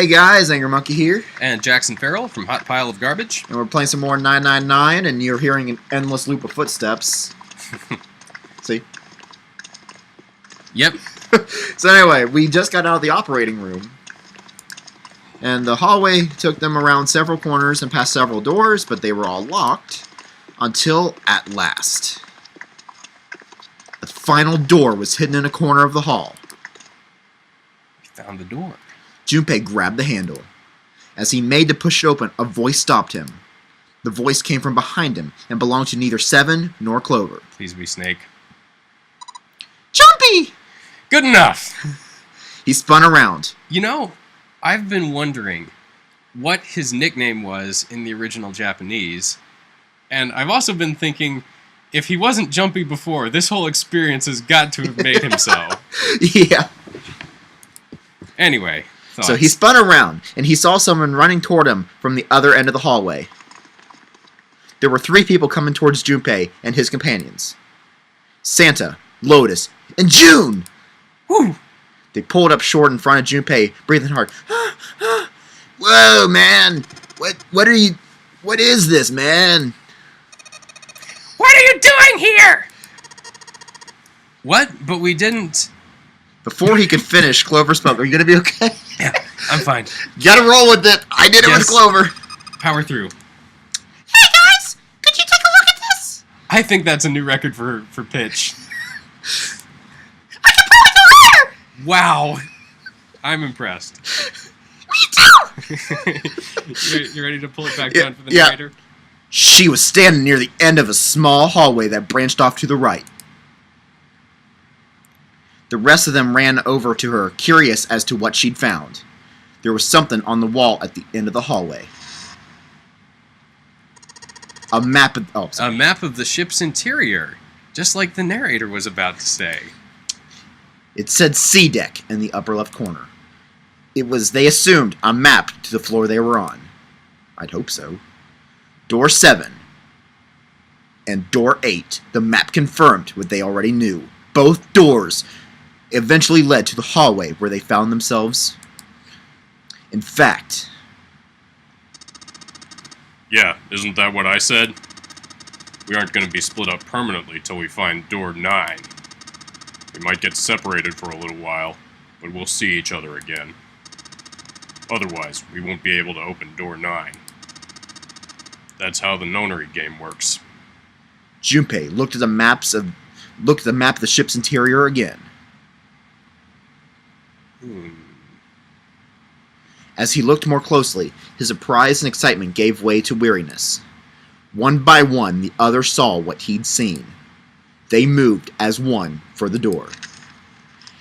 Hey guys, Angry Monkey here. And Jackson Ferrell from Hot Pile of Garbage. And we're playing some more 999, and you're hearing an endless loop of footsteps. See? Yep. So anyway, we just got out of the operating room. And the hallway took them around several corners and past several doors, but they were all locked. Until, at last, the final door was hidden in a corner of the hall. We found the door. Junpei grabbed the handle. As he made to push it open, a voice stopped him. The voice came from behind him and belonged to neither Seven nor Clover. Please be Snake. Jumpy! Good enough! He spun around. You know, I've been wondering what his nickname was in the original Japanese, and I've also been thinking, if he wasn't Jumpy before, this whole experience has got to have made him so. Yeah. Anyway. Thoughts. So he spun around, and he saw someone running toward him from the other end of the hallway. There were 3 people coming towards Junpei and his companions. Santa, Lotus, and June! Whew! They pulled up short in front of Junpei, breathing hard. Whoa, man! What is this, man? What are you doing here? What? But we didn't... Before he could finish, Clover spoke. Are you going to be okay? Yeah, I'm fine. You gotta roll with it. I did it with Clover. Power through. Hey guys, could you take a look at this? I think that's a new record for pitch. I can probably go higher. Wow. I'm impressed. Me too. You ready to pull it back down for the narrator? She was standing near the end of a small hallway that branched off to the right. The rest of them ran over to her, curious as to what she'd found. There was something on the wall at the end of the hallway. A map of... Oh, sorry. A map of the ship's interior, just like the narrator was about to say. It said C deck in the upper left corner. It was, they assumed, a map to the floor they were on. I'd hope so. Door 7 and Door 8. The map confirmed what they already knew. Both doors eventually led to the hallway where they found themselves. In fact... Yeah, isn't that what I said? We aren't going to be split up permanently till we find Door 9. We might get separated for a little while, but we'll see each other again. Otherwise, we won't be able to open Door 9. That's how the nonary game works. Junpei looked at the map of the ship's interior again. As he looked more closely, his surprise and excitement gave way to weariness. One by one, the others saw what he'd seen. They moved as one for the door.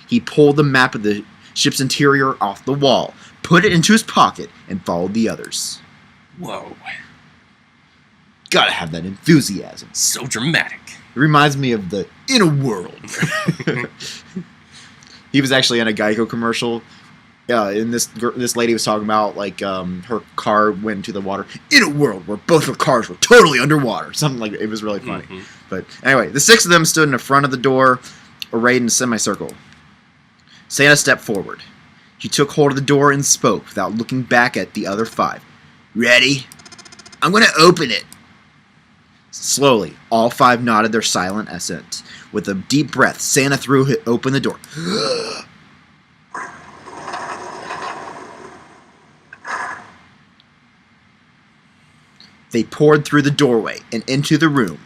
He pulled the map of the ship's interior off the wall, put it into his pocket, and followed the others. Whoa. Gotta have that enthusiasm. So dramatic. It reminds me of the In a World. He was actually in a Geico commercial. And this lady was talking about, like, her car went into the water. In a world where both her cars were totally underwater. Something like that. It was really funny. But anyway, the 6 of them stood in the front of the door, arrayed in a semicircle. Santa stepped forward. He took hold of the door and spoke without looking back at the other 5. Ready? I'm going to open it. Slowly, all 5 nodded their silent assent. With a deep breath, Santa threw open the door. They poured through the doorway and into the room.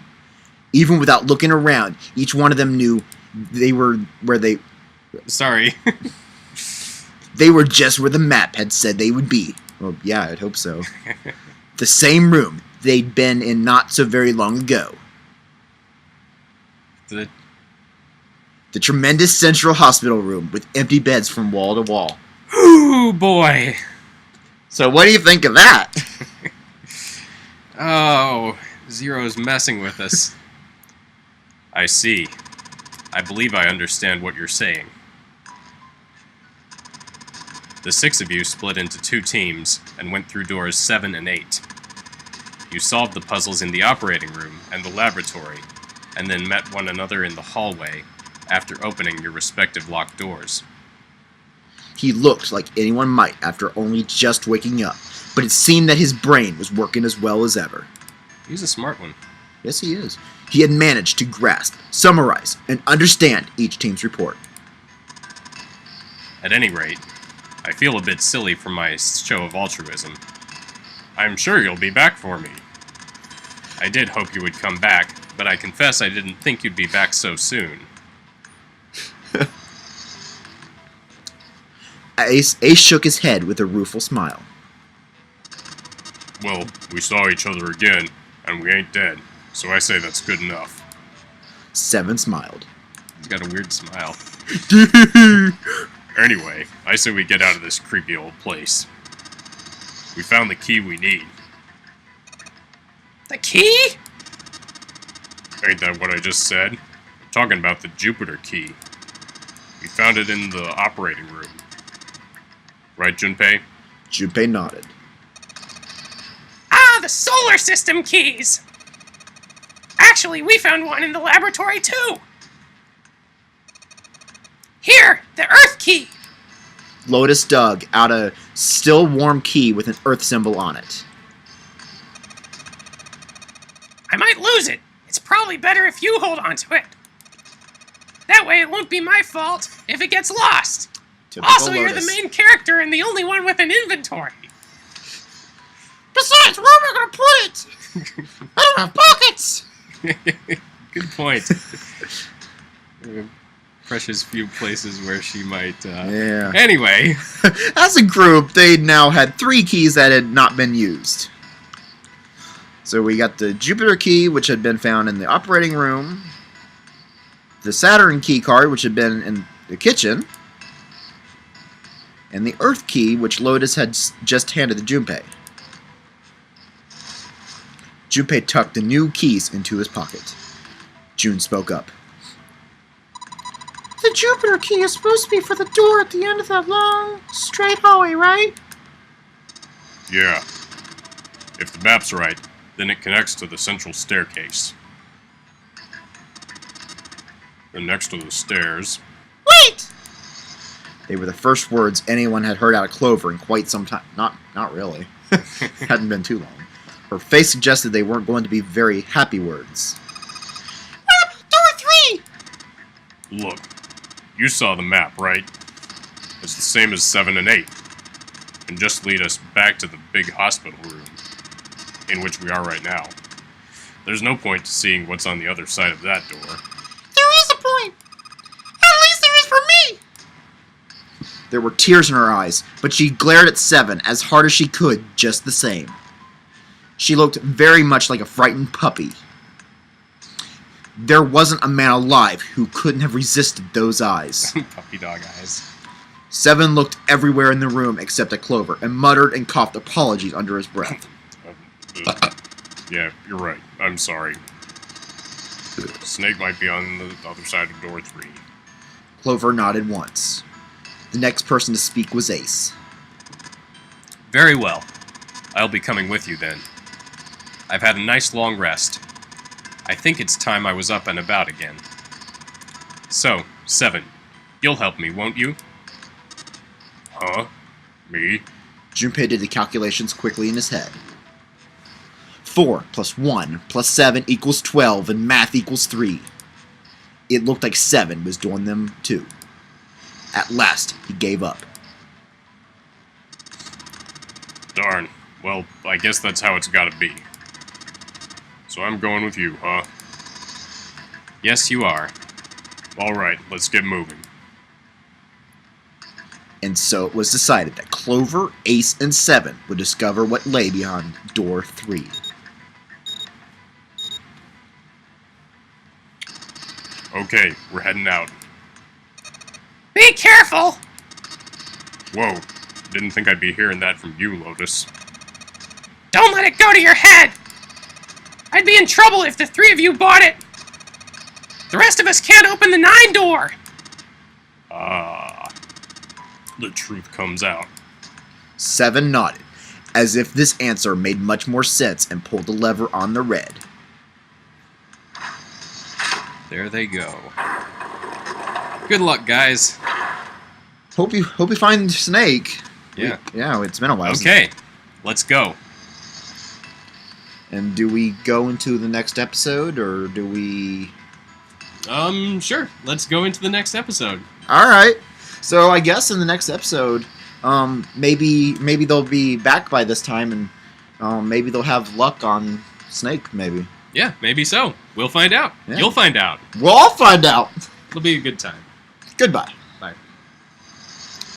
Even without looking around, each one of them knew they were where they... Sorry. They were just where the map had said they would be. Well, yeah, I'd hope so. The same room they'd been in not so very long ago. The tremendous central hospital room with empty beds from wall to wall. Ooh, boy. So what do you think of that? Oh, Zero's messing with us. I see. I believe I understand what you're saying. The 6 of you split into 2 teams and went through doors 7 and 8. You solved the puzzles in the operating room and the laboratory, and then met one another in the hallway after opening your respective locked doors. He looked like anyone might after only just waking up, but it seemed that his brain was working as well as ever. He's a smart one. Yes, he is. He had managed to grasp, summarize, and understand each team's report. At any rate, I feel a bit silly for my show of altruism. I'm sure you'll be back for me. I did hope you would come back, but I confess I didn't think you'd be back so soon. Ace shook his head with a rueful smile. Well, we saw each other again, and we ain't dead, so I say that's good enough. 7 smiled. He's got a weird smile. Anyway, I say we get out of this creepy old place. We found the key we need. The key? Ain't that what I just said? I'm talking about the Jupiter key. We found it in the operating room. Right, Junpei? Junpei nodded. Ah, the solar system keys! Actually, we found one in the laboratory, too! Here, the Earth key! Lotus dug out a still warm key with an Earth symbol on it. I might lose it. It's probably better if you hold on to it. That way it won't be my fault if it gets lost. Typical Also, you're Lotus. the main character and the only one with an inventory. Besides, where am I gonna put it? I don't have pockets! Good point. Precious few places where she might, Yeah. Anyway. As a group, they now had 3 keys that had not been used. So we got the Jupiter key, which had been found in the operating room. The Saturn key card, which had been in the kitchen. And the Earth key, which Lotus had just handed to Junpei. Junpei tucked the new keys into his pocket. June spoke up. The Jupiter key is supposed to be for the door at the end of that long, straight hallway, right? Yeah. If the map's right, then it connects to the central staircase. Then next to the stairs... Wait! They were the first words anyone had heard out of Clover in quite some time. Not really. Hadn't been too long. Her face suggested they weren't going to be very happy words. What about door 3? Look, you saw the map, right? It's the same as 7 and 8. And just lead us back to the big hospital room, in which we are right now. There's no point to seeing what's on the other side of that door. There is a point. At least there is for me. There were tears in her eyes, but she glared at 7 as hard as she could just the same. She looked very much like a frightened puppy. There wasn't a man alive who couldn't have resisted those eyes. Puppy dog eyes. 7 looked everywhere in the room except at Clover and muttered and coughed apologies under his breath. Yeah, you're right. I'm sorry. Snake might be on the other side of door 3. Clover nodded once. The next person to speak was Ace. Very well. I'll be coming with you then. I've had a nice long rest. I think it's time I was up and about again. So, 7, you'll help me, won't you? Huh? Me? Junpei did the calculations quickly in his head. 4 plus 1 plus 7 equals 12, and math equals 3. It looked like 7 was doing them too. At last, he gave up. Darn. Well, I guess that's how it's gotta be. So I'm going with you, huh? Yes, you are. Alright, let's get moving. And so it was decided that Clover, Ace, and 7 would discover what lay behind door 3. Okay, we're heading out. Be careful. Whoa, didn't think I'd be hearing that from you, Lotus. Don't let it go to your head. I'd be in trouble if the 3 of you bought it. The rest of us can't open the 9 door. Ah, the truth comes out. 7 nodded, as if this answer made much more sense, and pulled the lever on the red. There they go. Good luck, guys. hope you find Snake. Yeah. Yeah, it's been a while. Okay, let's go. And do we go into the next episode, or do we... Sure. Let's go into the next episode. All right. So I guess in the next episode, maybe they'll be back by this time, and maybe they'll have luck on Snake, maybe. Yeah, maybe so. We'll find out. Yeah. You'll find out. We'll all find out. It'll be a good time. Goodbye.